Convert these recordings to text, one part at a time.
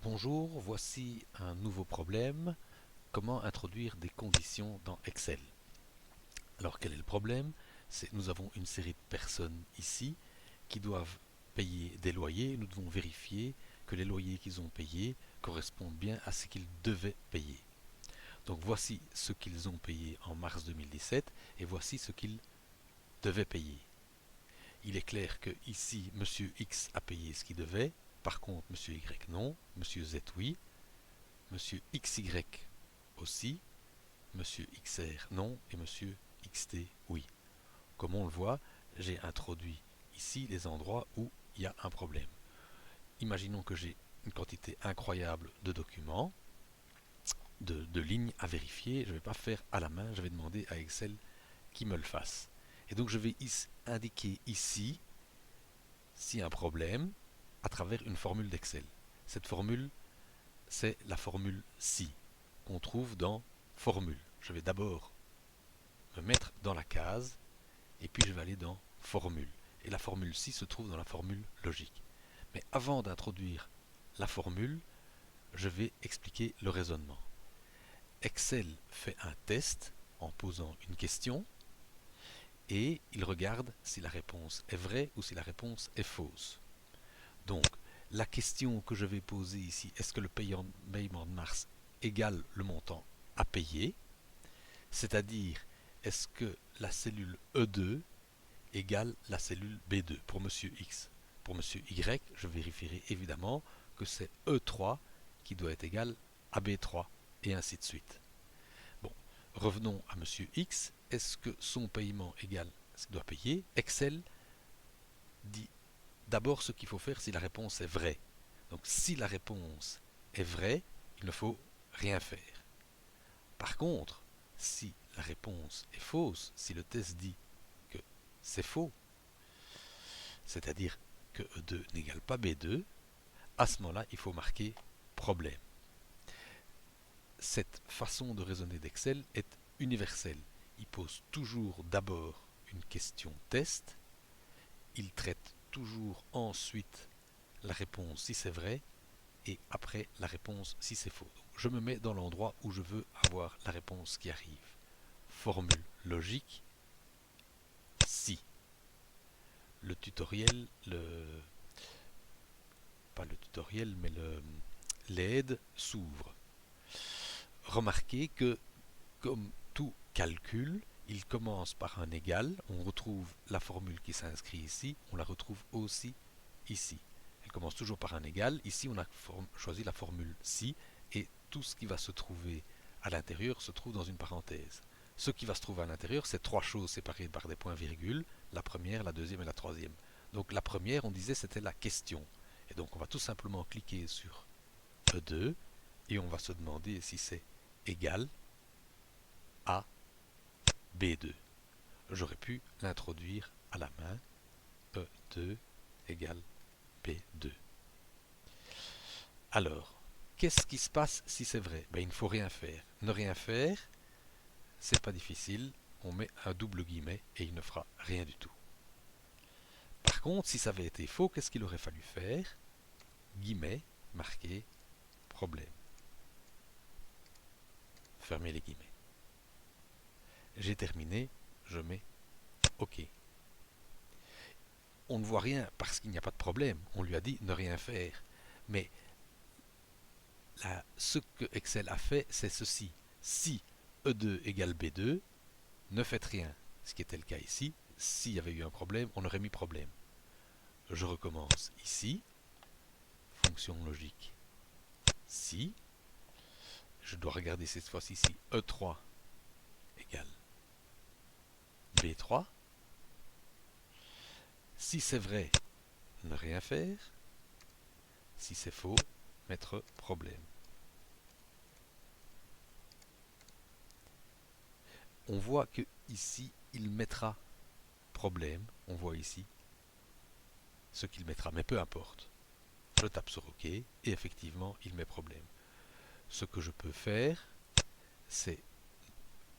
Bonjour, voici un nouveau problème. Comment introduire des conditions dans Excel? Alors quel est le problème? C'est nous avons une série de personnes ici qui doivent payer des loyers. Nous devons vérifier que les loyers qu'ils ont payés correspondent bien à ce qu'ils devaient payer. Donc voici ce qu'ils ont payé en mars 2017 et voici ce qu'ils devaient payer. Il est clair que ici, Monsieur X a payé ce qu'il devait. Par contre, Monsieur Y non, Monsieur Z oui, Monsieur XY aussi, Monsieur XR non et Monsieur XT oui. Comme on le voit, j'ai introduit ici les endroits où il y a un problème. Imaginons que j'ai une quantité incroyable de documents, de lignes à vérifier. Je ne vais pas faire à la main, je vais demander à Excel qu'il me le fasse. Et donc je vais indiquer ici s'il y a un problème à travers une formule d'Excel. Cette formule, c'est la formule si qu'on trouve dans formule. Je vais d'abord me mettre dans la case et puis je vais aller dans formule. Et la formule si se trouve dans la formule logique. Mais avant d'introduire la formule, je vais expliquer le raisonnement. Excel fait un test en posant une question et il regarde si la réponse est vraie ou si la réponse est fausse. Donc, la question que je vais poser ici, est-ce que le paiement de mars égale le montant à payer? C'est-à-dire, est-ce que la cellule E2 égale la cellule B2 pour Monsieur X? Pour Monsieur Y, je vérifierai évidemment que c'est E3 qui doit être égal à B3 et ainsi de suite. Bon, revenons à Monsieur X. Est-ce que son paiement égale ce qu'il doit payer? Excel dit d'abord ce qu'il faut faire si la réponse est vraie. Donc si la réponse est vraie, il ne faut rien faire. Par contre, si la réponse est fausse, si le test dit que c'est faux, c'est-à-dire que E2 n'égale pas B2, à ce moment-là, il faut marquer problème. Cette façon de raisonner d'Excel est universelle. Il pose toujours d'abord une question test, il traite toujours ensuite la réponse si c'est vrai et après la réponse si c'est faux. Donc, je me mets dans l'endroit où je veux avoir la réponse qui arrive. Formule logique si. Le tutoriel, pas le tutoriel, mais l'aide s'ouvre. Remarquez que, comme tout calcul, il commence par un égal. On retrouve la formule qui s'inscrit ici, on la retrouve aussi ici. Elle commence toujours par un égal. Ici, on a choisi la formule si, et tout ce qui va se trouver à l'intérieur se trouve dans une parenthèse. Ce qui va se trouver à l'intérieur, c'est trois choses séparées par des points-virgules, la première, la deuxième et la troisième. Donc la première, on disait, c'était la question. Et donc on va tout simplement cliquer sur E2 et on va se demander si c'est égal à B2. J'aurais pu l'introduire à la main. E2 égale B2. Alors, qu'est-ce qui se passe si c'est vrai? Il ne faut rien faire. Ne rien faire, c'est pas difficile. On met un double guillemet et il ne fera rien du tout. Par contre, si ça avait été faux, qu'est-ce qu'il aurait fallu faire? Guillemets, marqué, problème. Fermez les guillemets. J'ai terminé, je mets OK. On ne voit rien parce qu'il n'y a pas de problème. On lui a dit ne rien faire. Mais là, ce que Excel a fait, c'est ceci. Si E2 égale B2, ne faites rien. Ce qui était le cas ici. S'il y avait eu un problème, on aurait mis problème. Je recommence ici. Fonction logique. Si. Je dois regarder cette fois-ci si E3 égale B3. Si c'est vrai, ne rien faire. Si c'est faux, mettre problème. On voit que ici, il mettra problème. On voit ici ce qu'il mettra, mais peu importe. Je tape sur OK et effectivement, il met problème. Ce que je peux faire, c'est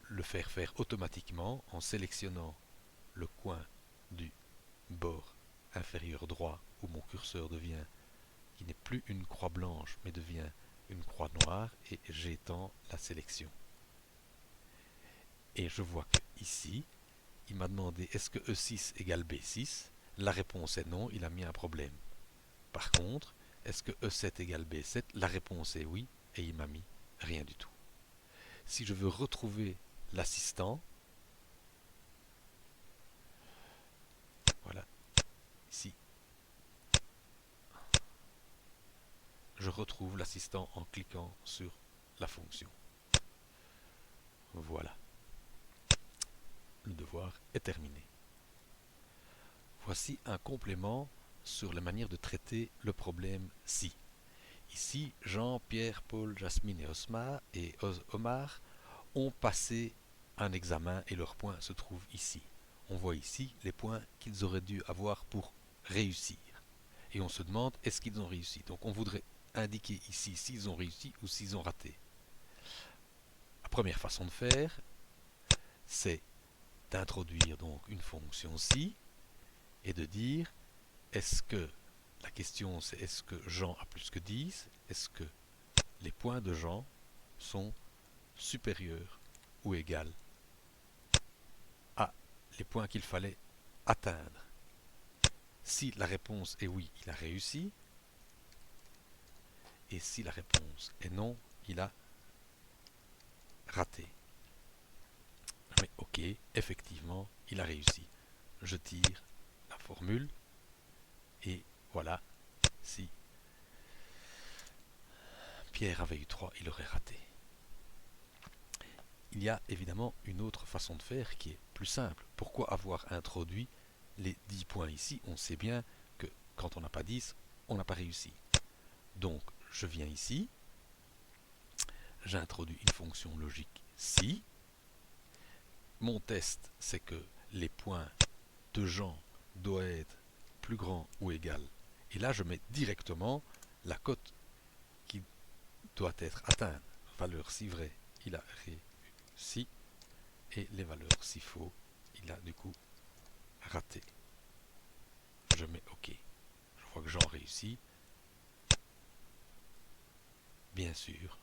le faire automatiquement en sélectionnant le coin du bord inférieur droit où mon curseur devient qui n'est plus une croix blanche, mais devient une croix noire, et j'étends la sélection. Et je vois que ici, il m'a demandé est-ce que E6 égale B6. La réponse est non, il a mis un problème. Par contre, est-ce que E7 égale B7? La réponse est oui, et il m'a mis rien du tout. Si je veux retrouver l'assistant, voilà, ici, je retrouve l'assistant en cliquant sur la fonction. Voilà, le devoir est terminé. Voici un complément sur la manière de traiter le problème si. Ici, Jean, Pierre, Paul, Jasmine et Omar ont passé un examen et leurs points se trouvent ici. On voit ici les points qu'ils auraient dû avoir pour réussir. Et on se demande est-ce qu'ils ont réussi. Donc on voudrait indiquer ici s'ils ont réussi ou s'ils ont raté. La première façon de faire, c'est d'introduire donc une fonction si et de dire est-ce que, la question c'est est-ce que Jean a plus que 10, est-ce que les points de Jean sont supérieurs ou égaux à les points qu'il fallait atteindre. Si la réponse est oui, il a réussi. Et si la réponse est non, il a raté. Mais ok, effectivement, il a réussi. Je tire la formule et voilà, si Pierre avait eu 3, il aurait raté. Il y a évidemment une autre façon de faire qui est plus simple. Pourquoi avoir introduit les 10 points ici? On sait bien que quand on n'a pas 10, on n'a pas réussi. Donc, je viens ici, j'introduis une fonction logique si. Mon test, c'est que les points de Jean doivent être plus grands ou égal. Et là, je mets directement la cote qui doit être atteinte. Valeur si vrai, il a réussi. Et les valeurs si faux, il a du coup raté. Je mets OK. Je vois que Jean réussit. Bien sûr,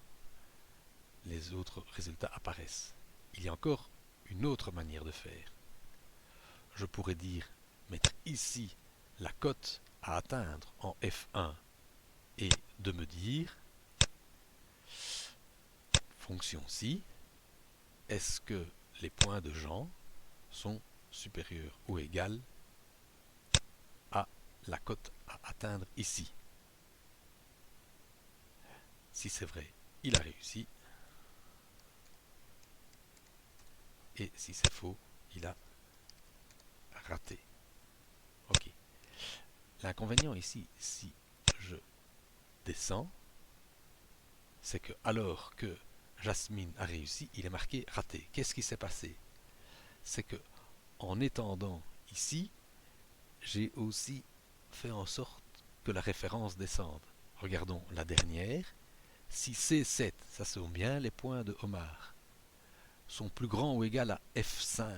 les autres résultats apparaissent. Il y a encore une autre manière de faire. Je pourrais dire, mettre ici la cote à atteindre en F1 et de me dire, fonction si, est-ce que les points de Jean sont supérieurs ou égaux à la cote à atteindre ici. Si c'est vrai, il a réussi. Et si c'est faux, il a raté. Ok. L'inconvénient ici, si je descends, c'est que alors que Jasmine a réussi, il est marqué raté. Qu'est-ce qui s'est passé? C'est que en étendant ici, j'ai aussi fait en sorte que la référence descende. Regardons la dernière. Si C7, ça sont bien les points de Omar, sont plus grands ou égaux à F5.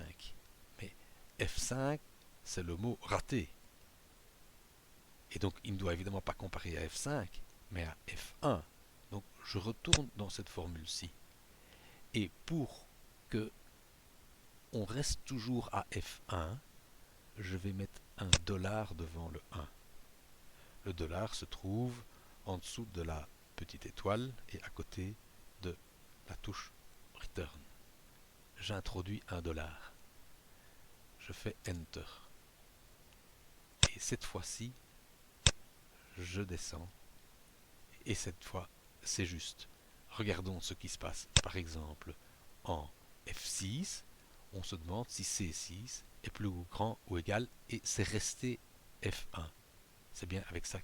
Mais F5, c'est le mot raté. Et donc, il ne doit évidemment pas comparer à F5, mais à F1. Donc, je retourne dans cette formule-ci. Et pour que on reste toujours à F1, je vais mettre un dollar devant le 1. Le dollar se trouve en dessous de la petite étoile et à côté de la touche Return. J'introduis un dollar. Je fais Enter. Et cette fois-ci, je descends. Et cette fois, c'est juste. Regardons ce qui se passe. Par exemple, en F6, on se demande si C6 est plus grand ou égal et c'est resté F1. C'est bien avec ça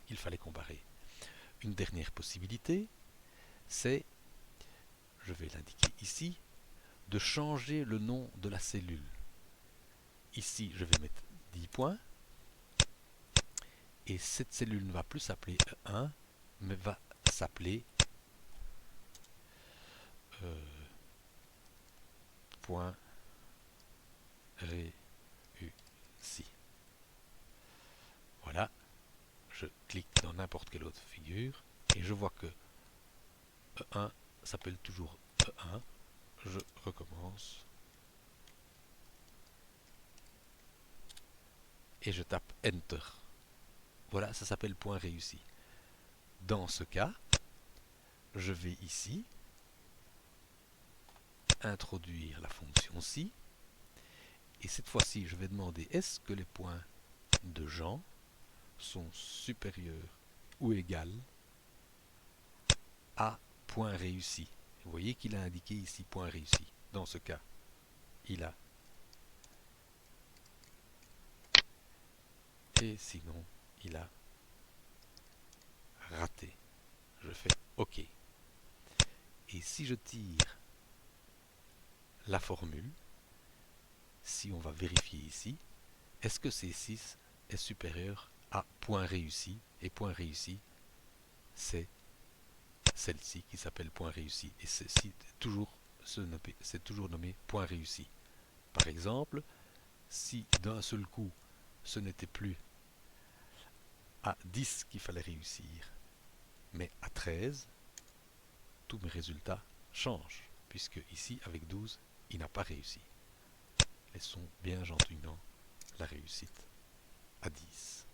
il fallait comparer. Une dernière possibilité, c'est, je vais l'indiquer ici, de changer le nom de la cellule. Ici, je vais mettre 10 points. Et cette cellule ne va plus s'appeler E1, mais va s'appeler point réussi. Voilà, je clique clique dans n'importe quelle autre figure et je vois que E1 s'appelle toujours E1. Je recommence et je tape Enter. Voilà, ça s'appelle point réussi. Dans ce cas, je vais ici introduire la fonction si, et cette fois-ci, je vais demander est-ce que les points de Jean sont supérieurs ou égales à point réussi. Vous voyez qu'il a indiqué ici point réussi. Dans ce cas, il a. Et sinon, il a raté. Je fais OK. Et si je tire la formule, si on va vérifier ici, est-ce que C6 est supérieur à point réussi? Et point réussi, c'est celle-ci qui s'appelle point réussi. Et c'est toujours nommé point réussi. Par exemple, si d'un seul coup, ce n'était plus à 10 qu'il fallait réussir, mais à 13, tous mes résultats changent, puisque ici, avec 12, il n'a pas réussi. Laissons bien gentiment la réussite à 10.